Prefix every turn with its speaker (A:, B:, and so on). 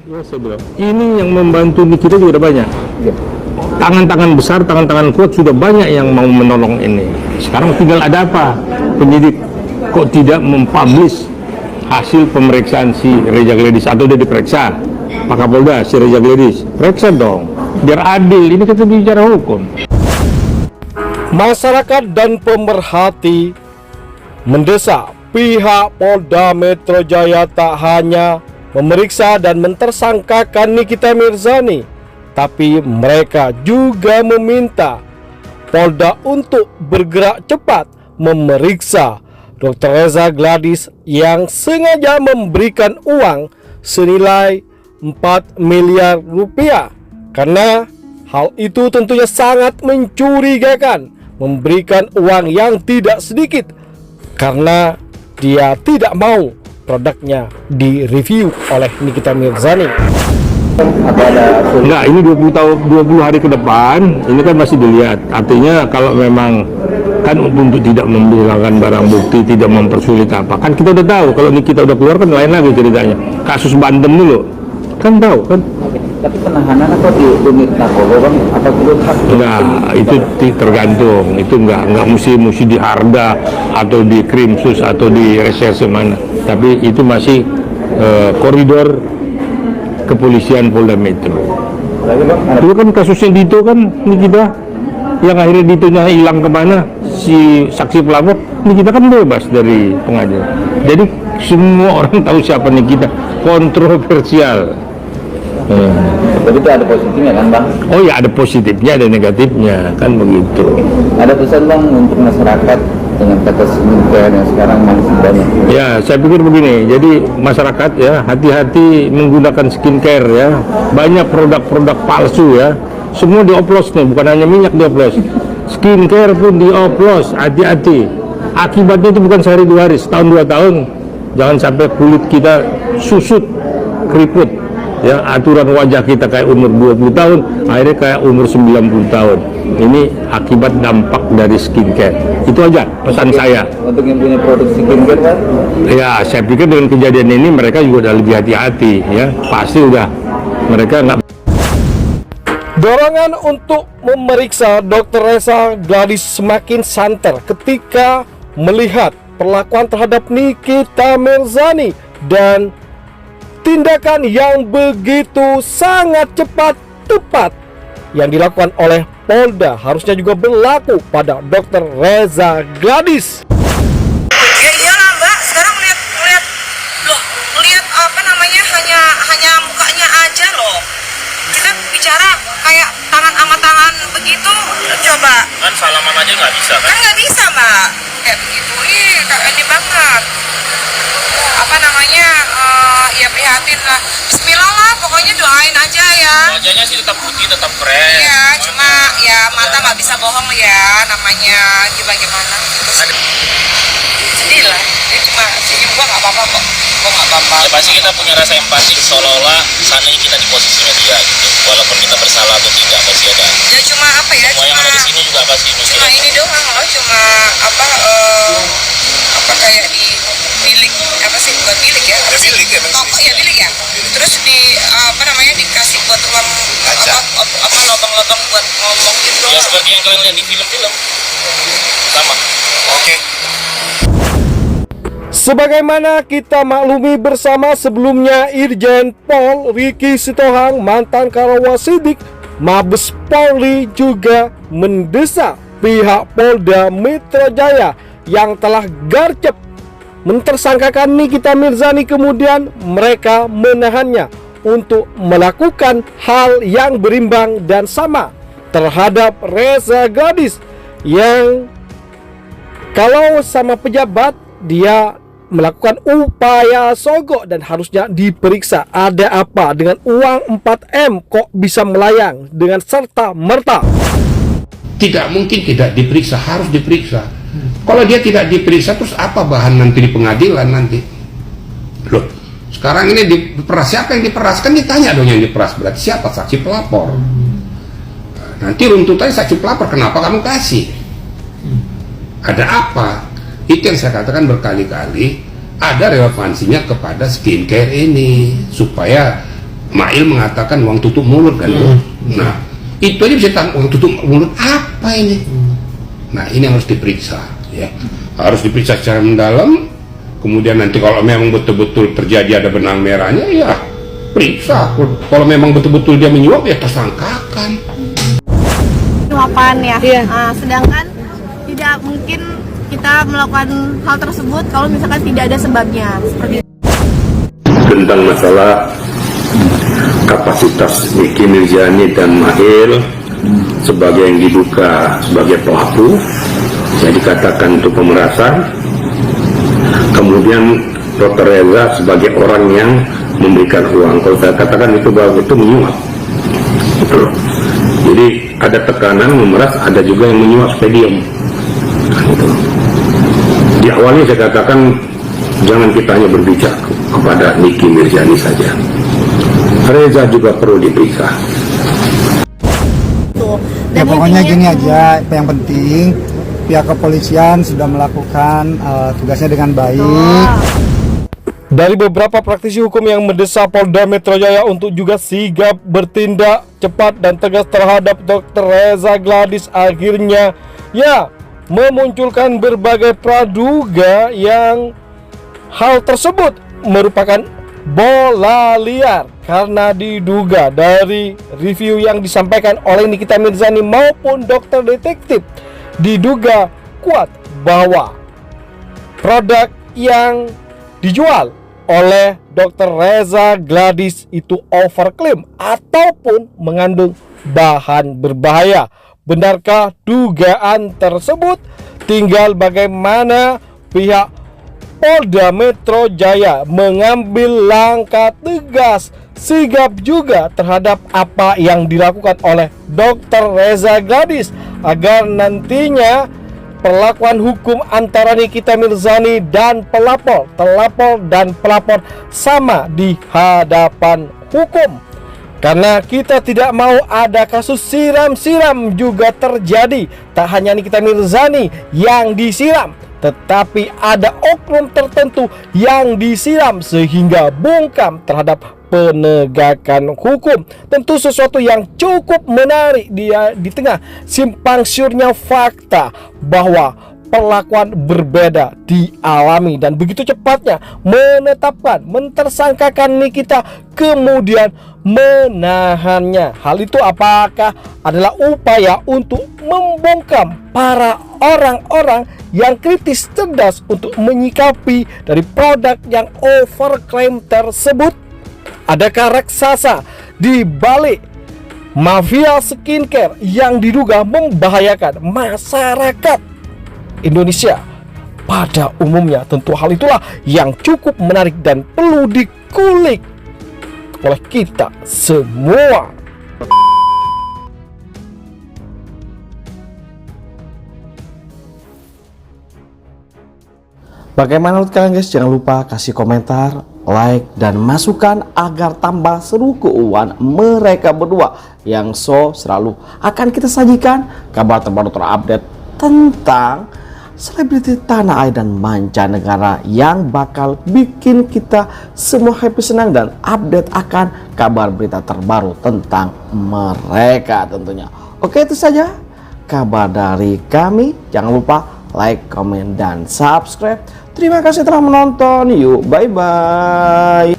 A: Ya, saya bilang, ini yang membantu di kita juga ada banyak. Tangan-tangan besar, tangan-tangan kuat sudah banyak yang mau menolong ini. Sekarang tinggal ada apa? Penyidik kok tidak mempublish hasil pemeriksaan si Reza Gladys atau dia diperiksa? Pak Kapolda, si Reza Gladys, periksa dong, biar adil. Ini kita bicara hukum.
B: Masyarakat dan pemerhati mendesak pihak Polda Metro Jaya tak hanya memeriksa dan mentersangkakan Nikita Mirzani, tapi mereka juga meminta Polda untuk bergerak cepat memeriksa Dr. Reza Gladys yang sengaja memberikan uang senilai 4 miliar rupiah, karena hal itu tentunya sangat mencurigakan, memberikan uang yang tidak sedikit karena dia tidak mau produknya direview oleh Nikita Mirzani.
A: Enggak, ini 20 hari ke depan, ini kan masih dilihat. Artinya kalau memang kan untuk tidak menghilangkan barang bukti, tidak mempersulit apa, kan kita udah tahu kalau Nikita udah keluar kan lain lagi ceritanya. Kasus Bandem dulu, kan tahu kan?
C: Tapi penahanan atau di unit narkoba bang, apa perlu hak?
A: Enggak, itu tergantung. Itu enggak mesti di Harda atau di Krimsus atau di reserse mana. Tapi itu masih koridor kepolisian Polda Metro. Itu kan kasusnya Dito kan, ini kita yang akhirnya Ditonya hilang kemana, si saksi pelapor, ini kita kan bebas dari pengadilan. Jadi semua orang tahu siapa nih kita, kontroversial.
C: Jadi itu ada positifnya kan bang?
A: Oh ya, ada positifnya, ada negatifnya, kan begitu.
C: Ada pesan bang untuk masyarakat dengan kata skincare yang sekarang masih banyak?
A: Ya, saya pikir begini, jadi masyarakat ya hati-hati menggunakan skincare ya. Banyak produk-produk palsu ya. Semua dioplos nih, bukan hanya minyak dioplos. Skincare pun dioplos, hati-hati. Akibatnya itu bukan sehari dua hari, setahun 2 tahun. Jangan sampai kulit kita susut, keriput. Ya, aturan wajah kita kayak umur 20 tahun, akhirnya kayak umur 90 tahun. Ini akibat dampak dari skincare. Itu aja pesan saya.
C: Untuk yang punya produk skincare kan?
A: Ya, saya pikir dengan kejadian ini mereka juga udah lebih hati-hati ya. Pasti udah mereka nggak.
B: Dorongan untuk memeriksa Dr. Reza Gladys semakin santer ketika melihat perlakuan terhadap Nikita Mirzani dan tindakan yang begitu sangat cepat tepat yang dilakukan oleh Polda harusnya juga berlaku pada Dr. Reza Gladys.
D: Ya iyalah Mbak, sekarang lihat loh, lihat apa namanya hanya mukanya aja loh. Kita bicara kayak tangan sama tangan begitu, coba.
E: Kan salaman aja nggak bisa kan?
D: Kan nggak bisa Mbak, kayak begitu. Ini banget. Apa namanya, ya prihatin lah. Bismillah lah, pokoknya doain aja ya.
E: Wajahnya sih tetap putih, tetap keren.
D: Iya, cuma ya mata nggak bisa bohong ya, namanya gimana gitu. Sedih lah, dia cuma senyum, gua nggak apa-apa kok. Gua nggak apa-apa.
E: Ya pasti kita punya rasa empati, seolah-olah seandainya kita di posisinya dia gitu. Walaupun kita bersalah atau tidak, pasti ada.
D: Ya cuma apa ya,
E: Semua yang ada di sini juga pasti mikir.
D: cuma ini doang loh, cuma apa kayak di bilik, apa sih, bukan bilik ya, apa sih? Toko ya, bilik ya, terus di apa namanya, dikasih buat ruang apa lubang-lubang buat ngomong gitu
E: Ya
D: doang.
E: seperti yang kalian lihat di film-film. Sama. Oke.
B: Sebagaimana kita maklumi bersama sebelumnya, Irjen Pol Riki Sitohang, mantan Karawasidik Mabes Polri, juga mendesak pihak Polda Metro Jaya yang telah gercep mentersangkakan Nikita Mirzani, kemudian mereka menahannya untuk melakukan hal yang berimbang dan sama terhadap Reza Gladys, yang kalau sama pejabat dia melakukan upaya sogok dan harusnya diperiksa. Ada apa dengan uang 4M kok bisa melayang dengan serta merta?
F: Tidak mungkin tidak diperiksa, harus diperiksa. Kalau dia tidak diperiksa, terus apa bahan nanti di pengadilan nanti? Loh, sekarang ini diperas, siapa yang diperas? Kan ditanya dong yang diperas, berarti siapa? Saksi pelapor. Nanti runtutannya saksi pelapor, kenapa kamu kasih? Ada apa? Itu yang saya katakan berkali-kali, ada relevansinya kepada skincare ini, supaya Mail mengatakan uang tutup mulut kan. Nah, itu aja bisa tahu uang tutup mulut apa ini. Nah, ini harus diperiksa ya. Harus diperiksa secara mendalam. Kemudian nanti kalau memang betul-betul terjadi ada benang merahnya, ya periksa. Kalau memang betul-betul dia menyuap, ya tersangkakan.
G: Suapan ya. Sedangkan tidak mungkin kita melakukan hal tersebut kalau misalkan tidak ada sebabnya. Seperti itu.
A: Tentang masalah kapasitas Niki Mirzani dan Mahil sebagai yang diduga sebagai pelaku, saya dikatakan itu pemerasan. Kemudian Dr. Reza sebagai orang yang memberikan uang, kalau saya katakan itu bahwa itu menyuap, gitu loh. Jadi ada tekanan memeras, ada juga yang menyuap stadium. Gitu. Di awalnya saya katakan jangan kita hanya berbicara kepada Niki Mirzani saja. Reza juga perlu diperiksa.
H: Ya pokoknya gini aja, yang penting pihak kepolisian sudah melakukan tugasnya dengan baik.
B: Dari beberapa praktisi hukum yang mendesak Polda Metro Jaya untuk juga sigap bertindak cepat dan tegas terhadap Dr. Reza Gladys, akhirnya ya memunculkan berbagai praduga yang hal tersebut merupakan bola liar, karena diduga dari review yang disampaikan oleh Nikita Mirzani maupun dokter detektif, diduga kuat bahwa produk yang dijual oleh Dr. Reza Gladys itu overklaim ataupun mengandung bahan berbahaya. Benarkah dugaan tersebut? Tinggal bagaimana pihak Polda Metro Jaya mengambil langkah tegas, sigap juga terhadap apa yang dilakukan oleh Dr. Reza Gladys, agar nantinya perlakuan hukum antara Nikita Mirzani dan pelapor dan pelapor sama di hadapan hukum. Karena kita tidak mau ada kasus siram-siram juga terjadi. Tak hanya Nikita Mirzani yang disiram, tetapi ada oknum tertentu yang disiram sehingga bungkam terhadap penegakan hukum. Tentu sesuatu yang cukup menarik di tengah simpang siurnya fakta bahwa perlakuan berbeda dialami dan begitu cepatnya menetapkan, mentersangkakan Nikita, kemudian menahannya. Hal itu apakah adalah upaya untuk membungkam para orang-orang yang kritis cerdas untuk menyikapi dari produk yang overklaim tersebut? Adakah raksasa di balik mafia skincare yang diduga membahayakan masyarakat Indonesia pada umumnya? Tentu hal itulah yang cukup menarik dan perlu dikulik oleh kita semua.
I: Bagaimana menurut kalian guys? Jangan lupa kasih komentar, like, dan masukan agar tambah seru keuangan mereka berdua yang selalu akan kita sajikan kabar terbaru terupdate tentang selebriti tanah air dan mancanegara yang bakal bikin kita semua happy, senang, dan update akan kabar berita terbaru tentang mereka tentunya. Oke, itu saja kabar dari kami. Jangan lupa like, komen, dan subscribe. Terima kasih telah menonton. Yuk, bye-bye.